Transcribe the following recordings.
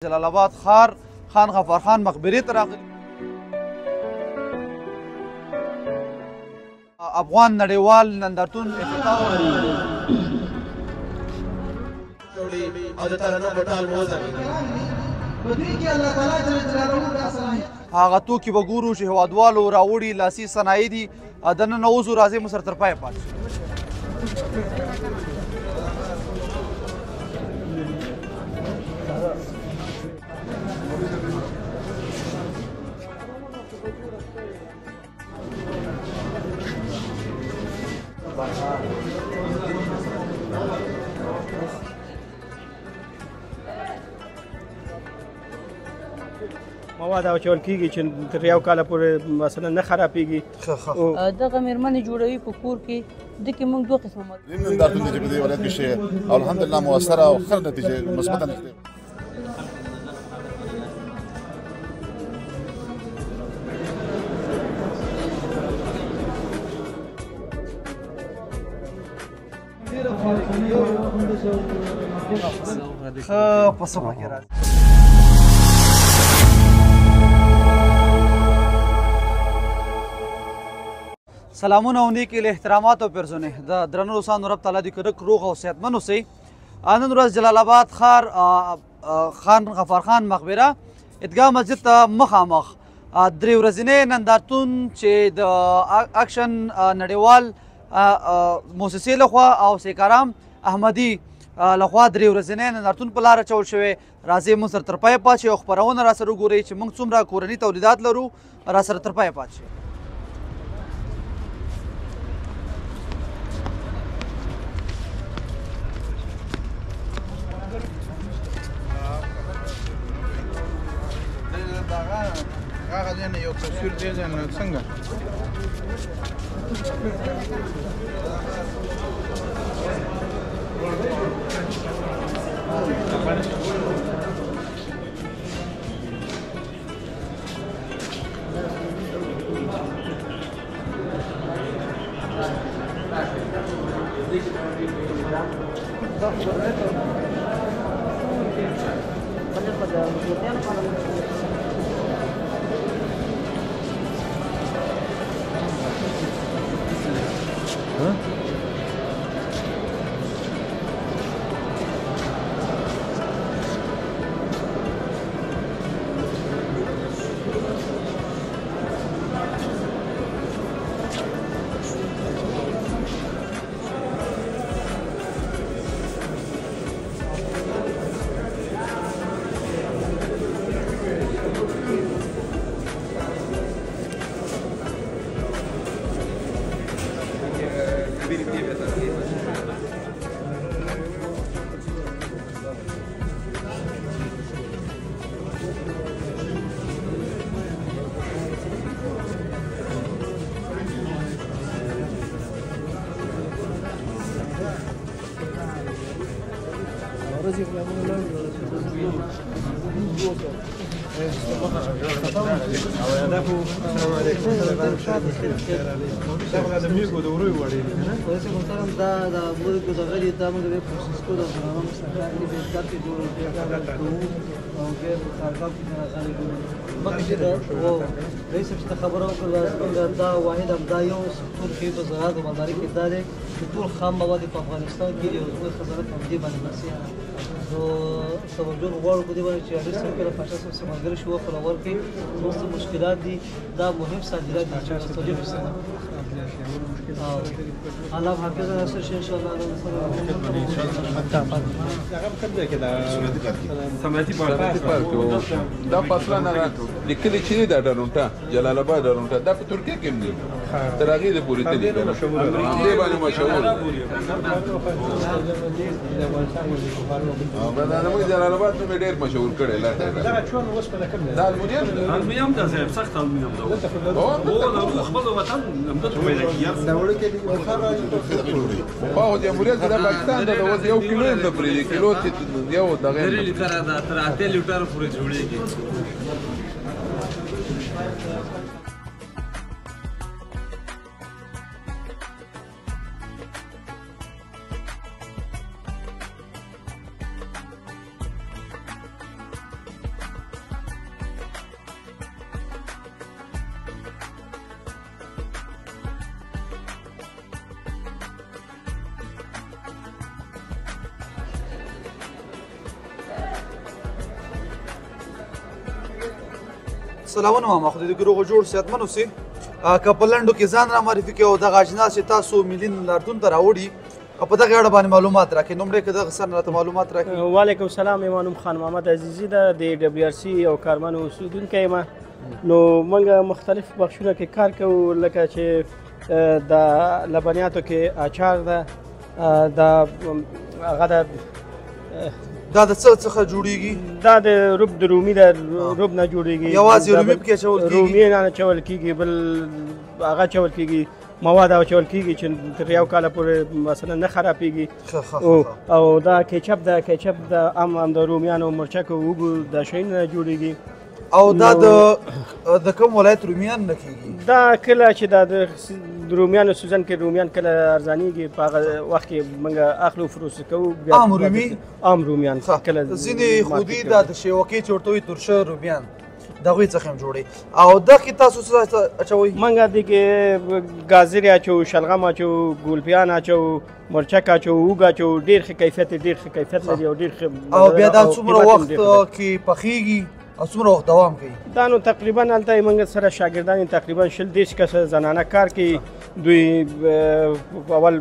جلال آباد ښار خان غفار خان مقبرې ته راغلي. افغان نړیوال نندارتون افتتاح هغه توکي به ګورو چې هېوادوالو راوړي لاسي صنایع دي. دننه وځو، راځئ مو سره تر پایه پاتې شئ. مواد اچول کېږي چې تر یو کاله پورې مثلا نه خرابېږي. دغه مېرمنې جوړوي په کور کې. دغې موږ دوه قسمه نندارتون دی چې په دې ولایت کې شی او الحمدلله مؤثره او ښه نتیجې مثبته نتیجې ښه په سمه کې راځي. سلامونه او نیکې له احترامات او پیرزونې د درنو روسانو رب تعالی دې کرک روغ او صحتمند اوسئ. نن ورځ جلال آباد ښار خان غفار خان مقبره عیدګاه مسجد ته مخامخ درې ورځنی نندارتون چې د اکشن نړیوال موسسې لخوا او سیکارام احمدي لخوا درې ورځنی نندارتون په لاره اچول شوی. راځئ موږ سره تر پایه پاتې شئ او خپرونه را سره وګورئ چې موږ څومره کورني تولیدات لرو. را سره تر پایه پاتې شئ. هغه ځای نه یو تصویر دی ځای نه څنګه خبره وکړه دا واحد دا یو سکتور کې په زراعت او مالدارۍ کې دا دی چې ټول خام مواد په افغانستان کې د عضوي خزانه په دې باندې بسیا نو توجه غواړو په دې باندې چې اړیس سره پاشا سره ملګری شو په لور کې څه مشکلات دي. دا مهم صادرات دي چې توجه وسره الله حافظ ناصر ان شاء الله دا فاصله نه لیکلي چې دا ډرونټه جلال آباد ډرونټه دا په ترکیه کې هم دی تر هغې د پورې تلي دې باندې مشهور زموږ جلال آباد نوم یې ډېر مشهور کړی دا المونیم ده صاحب سخت المونیم ده هو د خپل وطن همدلته پیدا کېږي خو جمهوریت د پاکستان د اوس یو کیلو هم نه پرېږدي کیلو چې یو دغه درې لیټره ده تر 8 لیټره پورې جوړېږي. سلامونه ماما خو دې روغ جوړ صحتمن اوسئ که په لنډو کې ځان را معرفي کړئ او دغه اجناس چې تاسو ملي نندارتون ته راوړي په دغه اړه باندې معلومات راکړئ لومړی که دغه سر راته معلومات راکړئ. وعلیکم السلام، زما نوم خان محمد عزیزي ده، د WRC او کارمن اوسیدونکی یم. نو موږ مختلف بخشونه کې کار کوو، لکه چې د لبنیاتو کې اچار ده، هغه د دا د څه څخه جوړیږي؟ دا د روب د رومي د روب نه جوړیږي. یوازې رومي پکې اچول کېږي؟ رومي نه اچول کېږي، بل هغه اچول کېږي، مواد اچول کېږي چې تر یو کاله پورې مثلا نه خرابېږي. او دا کیچپ ده، کیچپ د هم د رومیانو مرچکو اوږو د شیانو نه جوړیږي. او دا د کوم ولایت رومیان نه کېږي؟ دا کله چې د رومیانو سیزن کې رومیان کله ارزانېږي په هغه وخت کې موږ اخلو فروش کوو. عام رومي؟ عام رومیان کله ځینې خودي دا د شیوکې چې ورته وایي ترشه رومیان د هغوی څخه هم جوړوي. او دا کې تاسو څه اچوئ؟ موږ دې کې ګازرې اچوو، شلغم اچوو، ګولپیان اچوو، مرچک اچوو، اوږ اچوو. ډېر ښه کیفیت لري او ډېر ښه. او بیا دا څومره وخت کې پخیږي او څومره وخت دوام کوي؟ دا نو تقریبا هلته موږ سره شاګردان تقریبا 20-30 کسه زنانه کار کوي. دوی اول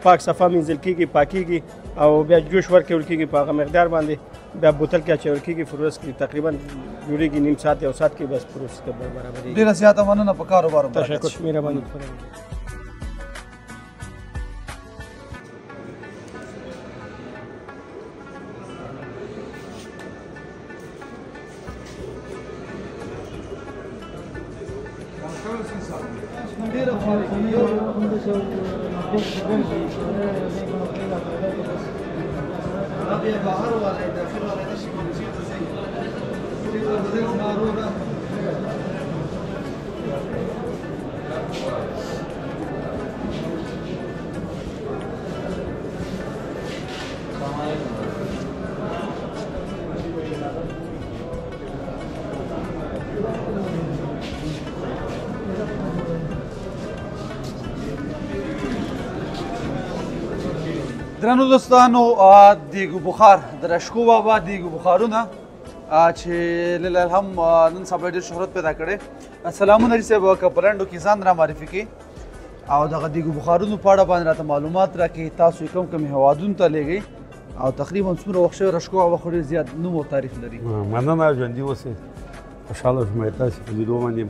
پاک صفا مینځل کېږي، پاکېږي او بیا جوش ورکول کېږي په هغه مقدار باندې، بیا بوتل کې اچول کېږي، فروش کې تقریبا جوړېږي نیم ساعت یو ساعت کې بس فروش کې برابرېږي. ډېره زیاته مننه په کاروبار. تشکر، مهرباني. درنو دوستانو، دیګو بخار د رشکو بابا دیګو بخارونه چې لله الحمد نن سبا ډېر شهرت پیدا کړی. سلامونه علي صاحب، که په لنډو کې ځان را معرفي کړئ او دغه دیګو بخارونو په اړه باندې راته معلومات راکړئ. تاسو کوم کوم هیوادونو ته لیږئ او تقریبا څومره وخت شوی؟ رشکو بابا خو ډېر زیات نوم او تاریخ لري. مننه، ژوندي اوسئ، خوشحاله شوم تاسې په لیدو باندې.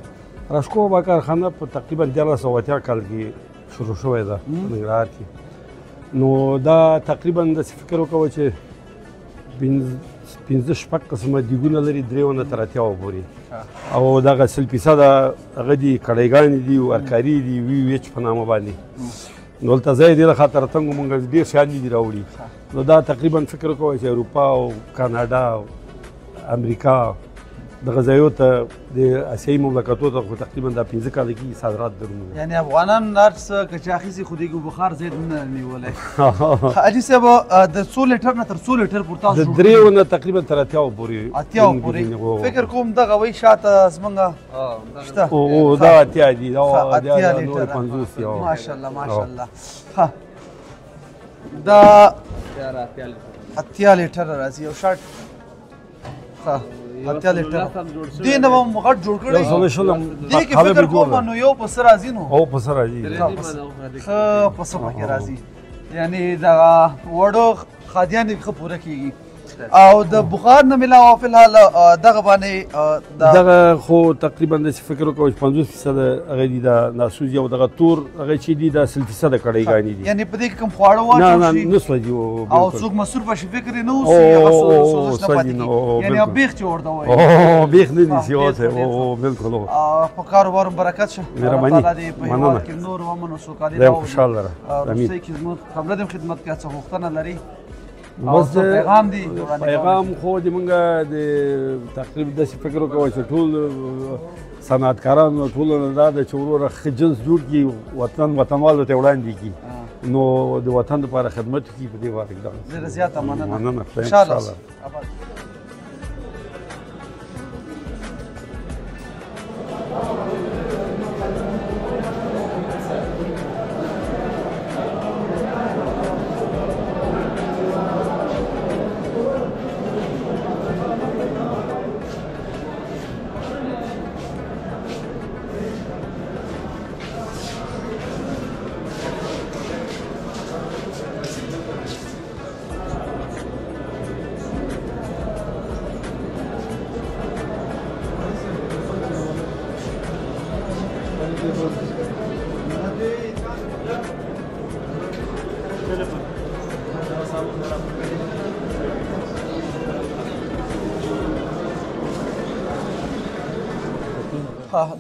رشکو بابا کارخانه په تقریبا 1380 کال کې شروع شوې ده په ننګرهار کې. نو دا تقریبا داسې فکر وکوه چې 15-16 قسمه دیګونه لري، 3 تر 80 پورې. او دغه 100% هغه دي کړایګانې دي، ورکاري دي، VVH په نامه باندې. نو هلته ځای دې له خاطره تنګو مونږ ډېر شیان دي راوړي. نو دا تقریبا فکر وکوه چې اروپا او کاناډا او امریکا دغه ځایو ته د اسیایي مملکتو ته خو تقریبا دا 15 کاله کې صادرات درلودل. یعنې افغانان هر څه که چا اخیستي خو دیګو بخار زیات نه نیولی. علي صاحب، د 100 لیټر نه تر 100 لیټر پورې تاسو د 3 نه تقریبا تر 80 پورې. 80 پورې فکر کوم دغه وایي شاته زمونږ شته. او دا 80 دي، دا 80 لیټر 50 دي. ماشاءالله ماشاءالله. ها دا 80 لیټر راځي یو شاټ. ها 80 لیټر دې نه هم غټ جوړ کړی. دې کې فکر کوم نو یو پسه راځي. نو او پسه راځي، ښه پسه پکې راځي، یعنې دغه وړو خادیان یې ښه پوره کېږي. او د بخار نه علاوه فی الحال دغه باندې دغه خو تقریبا داسې فکر وکړو چې 50% هغه دي د ناسوزي او دغه تور هغه چې دي د 100% کړایګانې دي. یعنې په دې کې کوم خواړه واچول شي؟ نه سوځي. او څوک مصروفه شي فکر یې نه اوسي، هغه سوزش نه پاتې کېږي. یعنې بیخ چې ورته وایي بیخ نه نیسي. او بالکل په کاروبار مبارکت شه. مهرباني، په هېواد کې نور امن او سوکالي راولي. خوشحاله را. روسۍ کې زموږ خبره د خدمت کې څه غوښتنه لري؟ بس پیغام دی. پیغام خو د مونږ د تقریبا داسې فکر وکوه چې ټول صنعتکاران ټول دا د چې وروره ښه جنس جوړ کړي، وطنوالو ته وړاندې کړي، نو د وطن لپاره خدمت وکړي. په دې باره کې ډېره زیاته مننه. خوشحاله.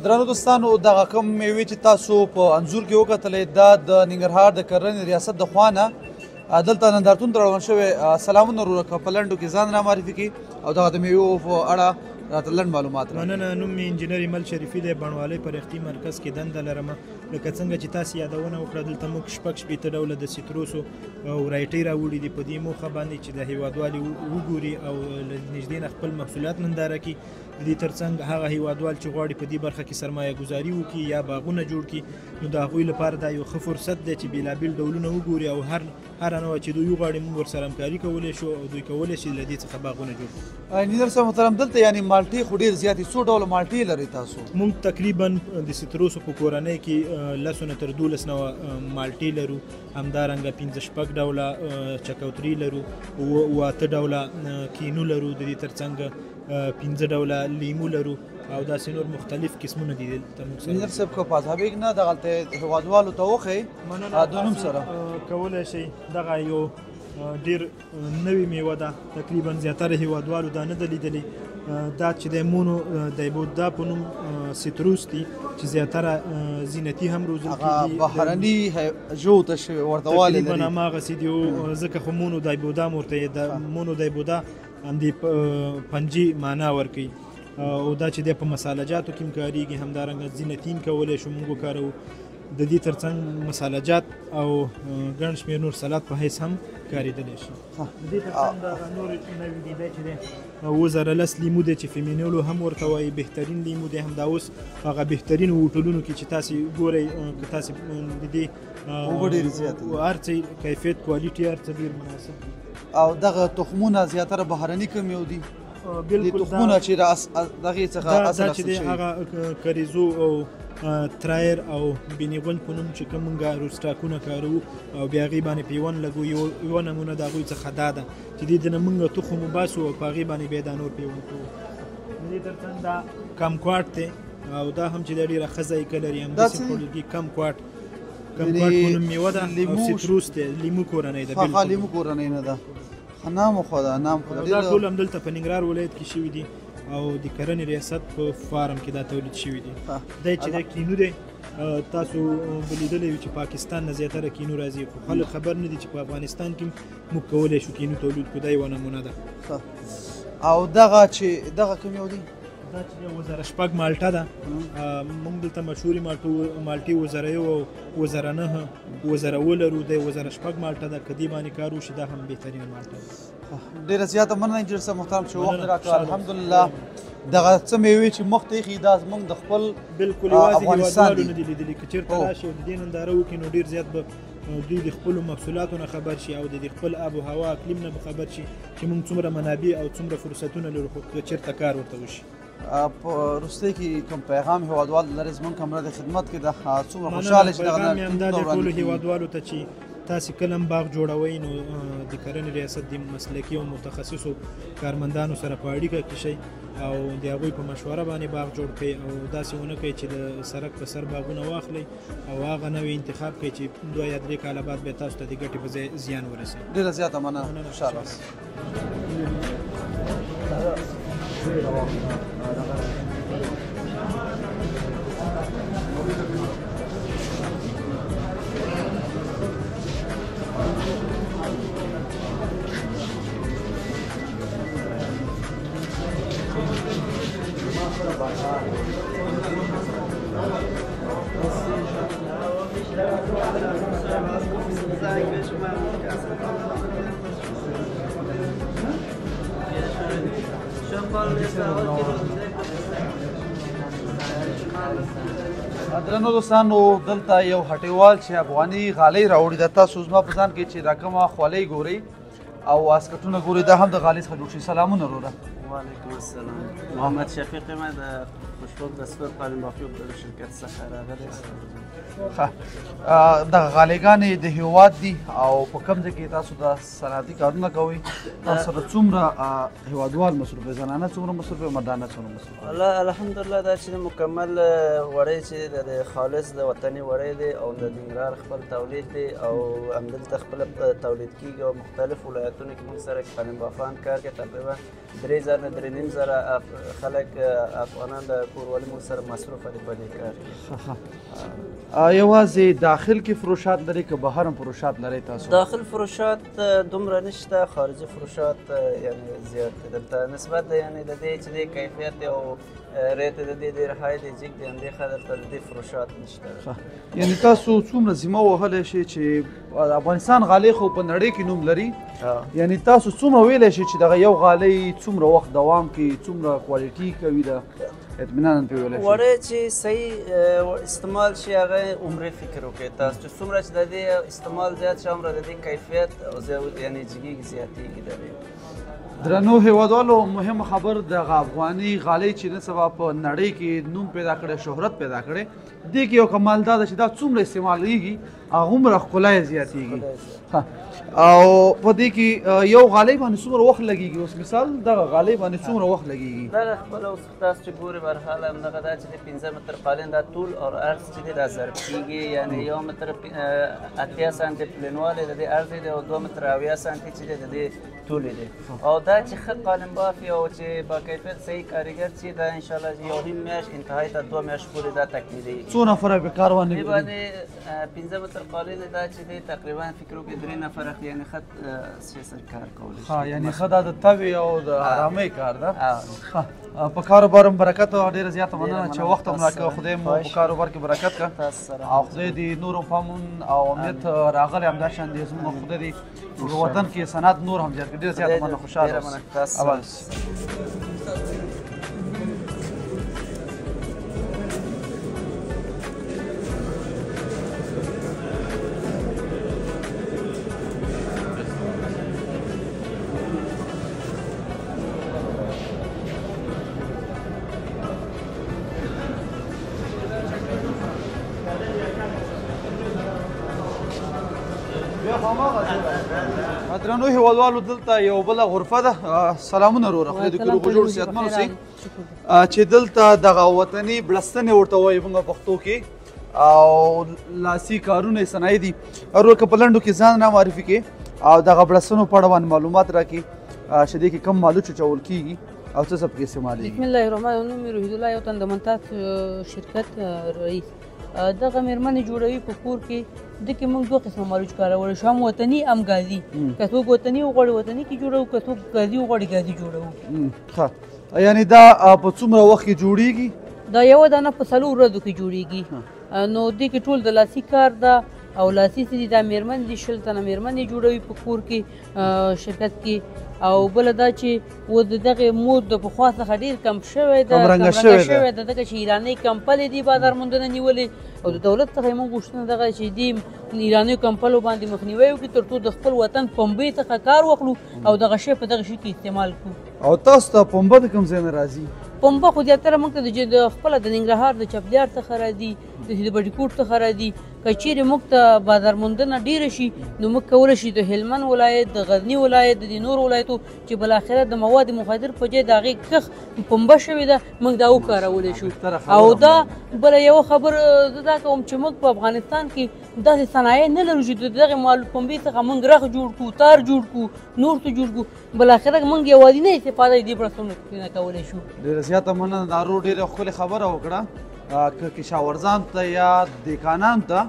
درنو دوستانو دغه کوم میوې چې تاسو په انځور کې وکتلې دا د ننګرهار د کرنې ریاست د خوا نه دلته نندارتون ته راوړل شوی. سلامونه وروره که په لنډو کې ځان رامعرفي کړي او دغه د میوو په اړه راته لنډ معلومات راکړي. مننه. نوم مې انجینر ایمل شریفي دی. بڼوالۍ پرختي مرکز کې دنده لرم. لکه څنګه چې تاسو یادونه وکړه دلته موږ شپږ شپېته ډوله د سیتروسو ورایټۍ راوړي دي په دې موخه باندې چې د هیوادوالي وګوري او له نږدې نه خپل محصولات ننداره کړي. د دې ترڅنګ هغه هیوادوال چې غواړي په دې برخه کې سرمایه ګزاري وکړي یا باغونه جوړ کړي نو د هغوی لپاره دا یو ښه فرصت دی چې بېلابېل ډولونه وګوري او هر نوع چې دوی وغواړي موږ ورسره همکاري کولی شو او دوی کولی شي له دې څخه باغونه جوړ کړي. انجینر صاحب محترم دلته یعنې مالټې خو ډېر زیاتې څو ډوله مالټې لرئ تاسو؟ موږ تقریبا د سیتروسو په کورنۍ کې 10 نه تر 12 نوع مالټې لرو. همدارنګه 15-16 ډوله چکوتري لرو، 8 ډوله کینو لرو، د دې ترڅنګ 15 ډوله لیمو لرو او داسې نور مختلف قسمونه دي دلته موږ سره. انجینر صاحب که په اصحابیک نه دغلته هیوادوالو ته وښیئ د نوم سره کولی شئ. دغه یو ډېر نوې میوه ده. تقریبا زیاتره هیوادوالو دا نه ده لیدلې. دا چې د مونو دایبودا په نوم سیتروس دي چې زیاتره زینتي هم روزل کېږي. بهرني ژوو ته شوي ورته والی لري. تقریبا هماغسې دي ځکه خو مونو دایبودا م ورته د مونو دایبودا همدې پنجي معنا ورکوي او دا چې دی په مساله جاتو کې هم کارېږي. همدارنګه زینتي هم کولی شو موږ وکاروو. د دې ترڅنګ مساله جات او ګڼ شمېر نور سلات په حیث هم کارېدلی شي. د دې ترڅنګ دغه نور نوي دي دی چې دی 2010 لیمو دی چې فیمینولو هم ورته وایي. بهترین لیمو دی. همدا اوس هغه بهترینو هوټلونو کې چې تاسې ګورئ که تاسې د دې هر څه کیفیت کوالټي هر څه ډېر مناسب دي. او دغه تخمونه زیاتره بهرني کمیو دي. بالکل تخمونه چې دغې څخه اصل چې دی هغه کریزو او ترایر او بینیغون په نوم چې کوم موږ روسټاکونه کاروو او بیا هغې باندې پیون لګو. یوه نمونه د هغوی څخه دا ده چې دې نه موږ تخم وباسو او په هغې باندې بیا دا نور پیون کوو. د دې ترڅنګ دا کمکواټ دی او دا هم چې دا ډېره ښه ذایقه لري. همداسې خوړلګي کمکواټ په نوم میوه ده او سیتروس دی. لیمو کورنۍ ده. بالکل لیمو کورنۍ نه ده. نام خو ده دا ټول همدلته په ننګرهار ولایت کې شوي دي او د کرنې ریاست په فارم کې دا تولید شوي دي. دی چې د کینو دی تاسو به لیدلی وي چې پاکستان نه زیاتره کینو راځي خو خلک خبر نه دي چې په افغانستان کې موږ کولی شو کینو تولید کړو. دا یوه نمونه ده. او دغه چې دغه کوم یو دی دا چې 2006 مالټه ده. موږ دلته مشهورې مالټې 2001 او 2009 2007 لرو. د 2006 مالټه ده. که دې باندې کار وشي دا هم بهترینه مالټه ده. ډېره زیاته مننه انجینر صاحب محترم چې وخت راکړ. الحمدلله دغه څه میوې چې مخ ته ایښي دا زموږ د خپل بالکل یوازې هیوادوالو نه دي لیدلي. که چېرته راشي او د دې ننداره وکړي نو ډېر زیات به دوی د خپلو محصولاتو نه خبر شي او د خپل آب و هوا اقلیم نه به خبر شي چې موږ څومره منابع او څومره فرصتونه لرو خو که چېرته کار ورته وشي. په وروستۍ کې کوم پیغام هیوادوال لرئ زموږ کمره د خدمت کې د څومره خوشحاله چې دغه پیغام یې همدا دی ټولو هیوادوالو ته چې تاسې کله هم باغ جوړوئ نو د کرنې ریاست د مسلکي او متخصصو کارمندانو سره په اړیکه کې شئ او د هغوی په مشوره باندې باغ جوړ کړئ او داسې ونه کوئ چې د سرک په سر باغونه واخلئ او هغه نوې انتخاب کړئ چې 2 یا 3 کاله بعد بیا تاسو ته د ګټې په ځای زیان ورسوي. ډېره زیاته مننه. خوشحاله اوسئ. درنو دوستانو دلته یو هټیوال چې افغاني غالۍ راوړي ده. تاسو زما په ځان کې چې دا کومه خولۍ ګورئ او واسکټونه ګورئ دا هم د غالۍ څخه جوړ شوي. سلامونه وروره. وعلیکم السلام. محمد شفیق یم د خوشبخت دستور قالین بافی د شرکت څخه راغلی. دغه غالیګانې د هیواد دي او په کوم ځای کې تاسو د صنعتي کارونه کوئ تاسو سره څومره هیوادوال مصروف دي زنانه څومره مصروف دي مردانه څومره مصروف الله الحمدلله دا چې مکمل وړی چې د خالص د وطني وړی دی او د ننګرهار خپل تولید دی او همدلته خپل تولید کیږي او مختلف ولایتونو کې موږ سره قلم بافان کار کوي تقریبا 3000 نه 3500 خلک افغانان د کوروالي موږ سره مصروف دي په دې کار کې یوازې داخل کې فروشات لري که بهر هم فروشات لري تاسو داخل فروشات دومره نشته خارجي فروشات یعنی زیات دي دلته نسبت یعنی د دې چې د کیفیت او ریت د دې ډېر های دی جګ دی همدې خاطر ته د دې فروشات نشته یعنی تاسو څومره ذمه وهلی شئ چې افغانستان غالۍ خو په نړۍ کې نوم لري یعنی تاسو څومره ویلی شئ چې دغه یو غالۍ څومره وخت دوام کوي څومره کوالټي کوي د اطمینان پرې ویلی شئ وړی چې صحیح استعمال شي هغه عمرې فکر وکړئ تاسو چې څومره چې د دې استعمال زیات شي هومره د دې کیفیت یعنی جګېږي زیاتېږي د دې درنو هیوادوالو مهمه خبر دغه افغاني غالۍ چې نن سبا په نړۍ کې نوم پیدا کړی شهرت پیدا کړی دې کې یو کمال دا ده چې دا څومره استعمالیږي هغومره ښکلا یې زیاتېږي او په دې کې یو غالۍ باندې څومره وخت لګېږي اوس مثال دغه غالۍ باندې څومره وخت لګېږي دغه خپله اوس تاسو چې ګورئ بهرحال همدغه دا چې د 15 متر قالین دا طول او عرض چې دی دا ضرب کېږي یعنې 1 متر 80 سانتي پلنوالی د دې عرض دی او 2 متر 70 سانتي چې دی د دې طول دی او دا چې ښه قالین باف او چې با کیفیت صحیح کاریګر چې دا انشاءالله یو نیم میاشت انتهایی ته 2 میاشت پورې دا تکمیلېږي څو نفره به کاروان دې باندې 15 متر قالین دا چې دی تقریبا فکر وکړئ 3 نفره یعنی ښه سره کار کولی ښه یعنی ښه دا د تبې او د ارامۍ کار ده په کاروبار هم برکت او ډېره زیاته مننه چې وخت هم راکړه خدای مو په کاروبار کې برکت کړه او خدای دې نور هم امن او امنیت راغلی همداشان دې زموږ خدای دې په وطن کې صنعت نور هم زیات کړي ډېره زیاته مننه خوشحاله درنو هیوادوالو دلته یو بله غرفه ده سلامونه وروره خدای دې کړو جوړ صحتمن اوسئ چې دلته دغه وطني بړستنې ورته وایي موږ پښتو کې او لاسي کارونه صنایع دي ورور که په لنډو کې ځان را معرفي کړې او دغه بړستنو په اړه باندې معلومات راکړي چې دې کې کم مالوچ اچول کېږي او څه څه پکې استعمالېږي بسم الله الرحمن الرحیم روحید الله یو تن د منتات شرکت رئیس دغه مېرمنې جوړوي په کور کې دغې موږ 2 قسمه مالوچ کارولی شو هم وطني هم ګازي که څوک وطني وغواړي وطني کې جوړوو که څوک ګازي وغواړي ګازي جوړوو ښه یعنې دا په څومره وخت کې جوړیږي دا یوه دانه په 4 ورځو کې جوړیږي نو دې کې ټول د لاسي کار ده او لاسي څه دي دا مېرمنې دي 20 تنه مېرمنې جوړوي په کور کې شرکت کې او بله دا چې و د دغې مود د پخوا څخه ډېر کم شوی ده کمرنګه شوی ده ځکه چې ایرانۍ کمپلې دي بازار موندنه نیولې او د دولت څخه یې موږ غوښتنه دغه چې دې ایرانیو کمپلو باندې مخنیوی وکړي تر څو د خپل وطن پنبې څخه کار وکړو او دغه شی په دغه شي کې استعمال کړو او تاسو ته پنبه د کوم ځای نه راځي پنبه خو زیاتره موږ ته د خپله د ننګرهار د چپلیار څخه راځي د بټي کوټ څخه راځي که چیرې موږ ته بازار موندنه ډېره شي نو موږ کولی شي د هلمند ولایت د غزني ولایت د دې نور ولایتو چې بالاخره د مواد مخدر په ځای د هغې کښ پنبه شوې ده موږ دا وکارولی شو او دا بله یوه خبر زه دا کوم چې موږ په افغانستان کې داسې صنایع نه لرو چې د دغې پنبې څخه موږ رخ جوړ کړو تار جوړ کړو نور څه جوړ کړو بالاخره موږ یوازینۍ استفاده دې بړستنو نه کولی شو ډېره زیاته مننه دا ورور ډېره ښکلې خبره وکړه که کشاورزانو ته یا دیکانانو ته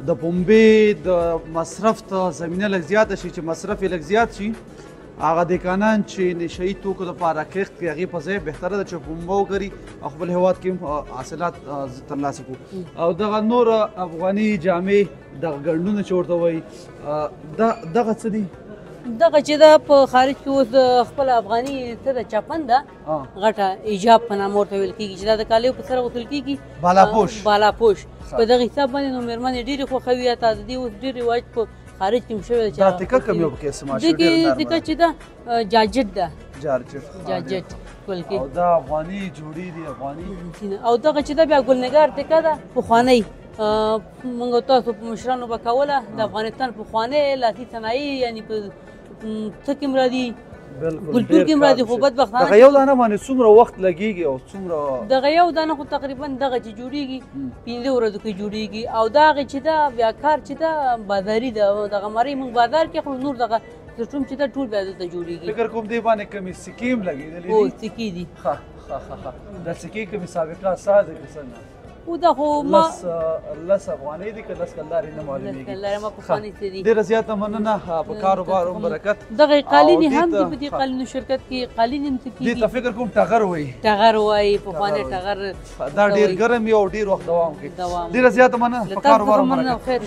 د پنبې د مصرف ته زمینه لږ زیاته شي چې مصرف یې لږ زیات شي هغه دیکانان چې نشهیي توکو دپاره کښت کړي هغې په ځای بهتره ده چې پنبه وکري او خپل هېواد کې هم حاصلات ترلاسه کړو او دغه نور افغاني جامې دغه ګنډونه چې ورته وایي دغه څه دي دغه چې دا په خارج کې اوس د خپل افغاني څه ده چپن ده غټه ایجاب په نامه ورته ویل کېږي چې دا د کالیو په سره غوښتل کېږي بالاپوش په دغه حساب باندې نو مېرمنې ډېرې خوښوي یا تا د دې اوس ډېر رواج په خارج کې هم شوی دا تکه کوم یو پکې استعمال شوی ډېر نرمه تکه چې ده جارجټ ده جارجټ ول کې او دا افغاني جوړې دي افغاني او دغه چې دا بیا ګلنګار تکه ده پخوانۍ موږ تاسو په مشرانو به کوله د افغانستان پخوانی لاسي صنایع یعنې په څه کې هم راځي کلتور کې هم راځي خو بدبختانه دغه یو دانه باندې څومره وخت لګیږي او څومره دغه یو دانه خو تقریبا دغه چې جوړیږي 5 ورځو کې جوړیږي او دا هغې چې ده بیا کار چې ده بازاري ده دغه مرۍ موږ بازار کې خو نور دغه سیسټم چې ده ټول بیا دلته جوړیږي فکر کوم دې باندې کمې سکې هم لګېدلې او سکې دي د سکې کمې سابقه ساده که څنګه او دا خو ما لس افغانۍ دي که لس کلدارې نه معلومېږي ما پخوانۍ څه دي ډېره زیاته مننه په کاروبار هم برکت دغه قالینې هم دي په دې قالینو شرکت کې قالین هم څه کېږي دې ته فکر کوم ټغر وایي ټغر وایي پخوانی ټغر دا ډېر ګرم وي او ډېر وخت دوام کوي ډېره زیاته مننه په کاروبار هم برکت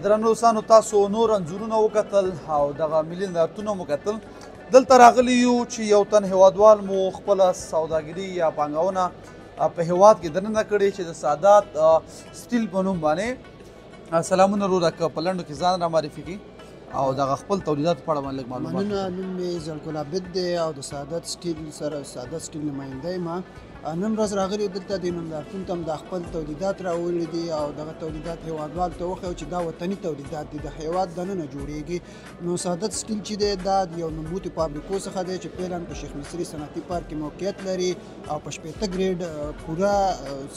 درنو دوستانو تاسو نور انځورونه وکتل او دغه ملي نندارتونه مو کتل دلته راغلي یو چې یو تن هیوادوال مو خپله سوداګري یا پانګونه په هیواد کې دننه کړې چې د سادات سټیل په نوم باندې سلامونه وروره که په لنډو کې ځان را معرفي کړي او دغه خپل تولیداتو په اړه باندې لږ معلومات مننه نوم مې زلګل عابد دی او د سادات سټیل سره سادات سټیل نماینده یم نن ورځ راغلي دلته د نندارتون ته هم د خپل تولیدات راوړي دي او دغه تولیدات هیوادوال ته وښیو چې دا وطني تولیدات دي د هیواد دننه جوړیږي نو سادات سټیل چې دی دا د یو نوموتي فابریکو څخه دی چې فعلا په شیخ مصري صنعتي پارک کې موقعیت لري او په 15 ګریډ پوره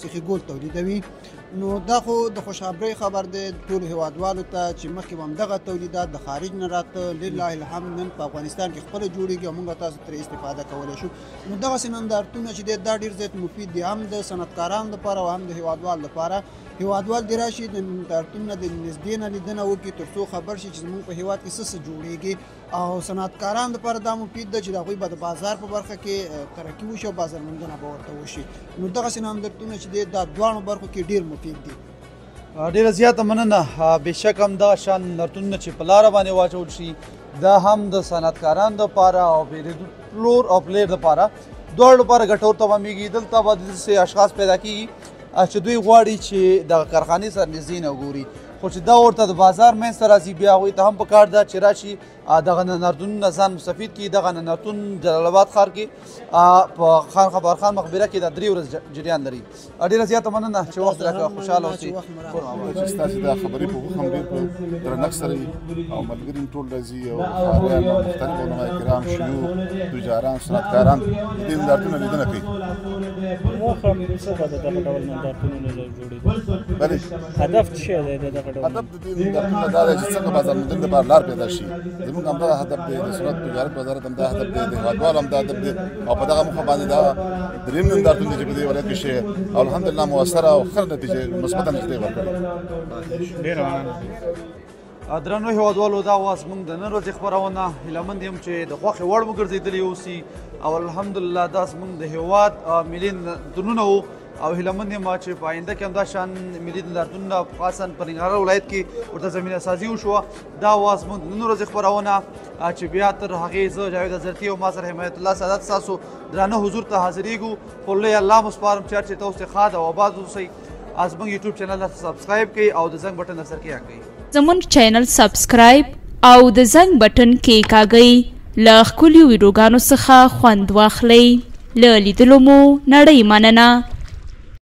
سیخي ګول تولیدوي نو دا خو د خوشخبری خبر دی ټولو هیوادوالو ته چې مخکې به همدغه تولیدات د خارج نه راته لله الحمد نن په افغانستان کې خپله جوړېږي او موږ تاسو ترې استفاده کولی شو نو دغسې نندارتونه چې دی دا ډېر زیات مفید دي هم د صنعتکارانو لپاره او هم د هیوادوال لپاره هیوادوال دې راشي د نندارتونونه د نږدې نه لیدنه وکړي تر څو خبر شي چې زموږ په هیواد کې څه جوړېږي او صنعتکارانو لپاره دا مفید ده چې د هغوی به د بازار په برخه کې ترقي وشي او بازار موندنه به ورته وشي نو دغسې نندارتونونه چې دی دا دواړو برخو کې ډېر مفید دي ډېره زیاته مننه بېشک هم دغه شان نندارتونونه چې په لاره باندې واچول شي دا هم د صنعتکارانو دپاره او پلور او پلیر دپاره دواړو لپاره ګټور تمامېږي دلته به داسې اشخاص پیدا کېږي چې دوی غواړي چې دغه کارخانې سره نږدې نه وګوري خو چې دا ورته د بازار منځته راځي بیا هغوی ته هم پکار ده چې راشي دغه نندارتونونه ځان مستفید کړي دغه نندارتون جلال آباد ښار کې په خان خبر خان مقبره کې دا 3 ورځې جریان لري ډېره زیاته مننه چې وخت راکړه خوشحاله اوسئ چې ستاسې دا خبرې په هم ډېر په درنښت سره او ملګري ټول راځي او ښاریان او مختلف علما کرام شیوخ تجاران صنعتکاران دې نندارتونه لیدنه کوي موخه څه ده دغه ډول نندارتونونه جوړېدل بلې هدف څه دی دغه ډول هدف د دې نندارتونونه دا دی چې څنګه بازار موندنې لپاره لار پیدا شي زموږ همدغه هدف دی د صنعت تجارت وزارت همدا هدف دی د هیوادوالو همدا هدف دی او په دغه موخه باندې دا درېیم نندارتون دی چې په دې ولایت کې شی او الحمدلله مؤثره او ښه نتیجې مثبته نتیجې ورکړې ډېره مننه درنو هیوادوالو دا وه زموږ د نن ورځې خپرونه هیله مند یم چې د خوښې وړ مو ګرځېدلي اوسي او الحمدلله دا زموږ د هیواد ملي نندارتونونه وو او هیله مند یم چې په آینده کې همدا شان ملي نندارتونونه خاصا په ننګرهار ولایت کې ورته زمینه سازي وشوه دا وه زموږ د نن ورځې خپرونه چې بیا تر هغې زه جاوید اظهرتي او ما سره حمایت الله سادات ستاسو درانه حضور ته حاضرېږو خو لوی الله مو سپارم چې هر چېرته اوسئ ښاد او آباد اوسئ زموږ یوټیوب چینل ته سبسکرایب کړئ او د زنګ بټن سر کې کړئ زموږ چینل سبسکرایب او د زنګ بټن کې کاږئ له ښکلیو ویډیوګانو څخه خوند واخلئ له لیدلو مو نړۍ مننه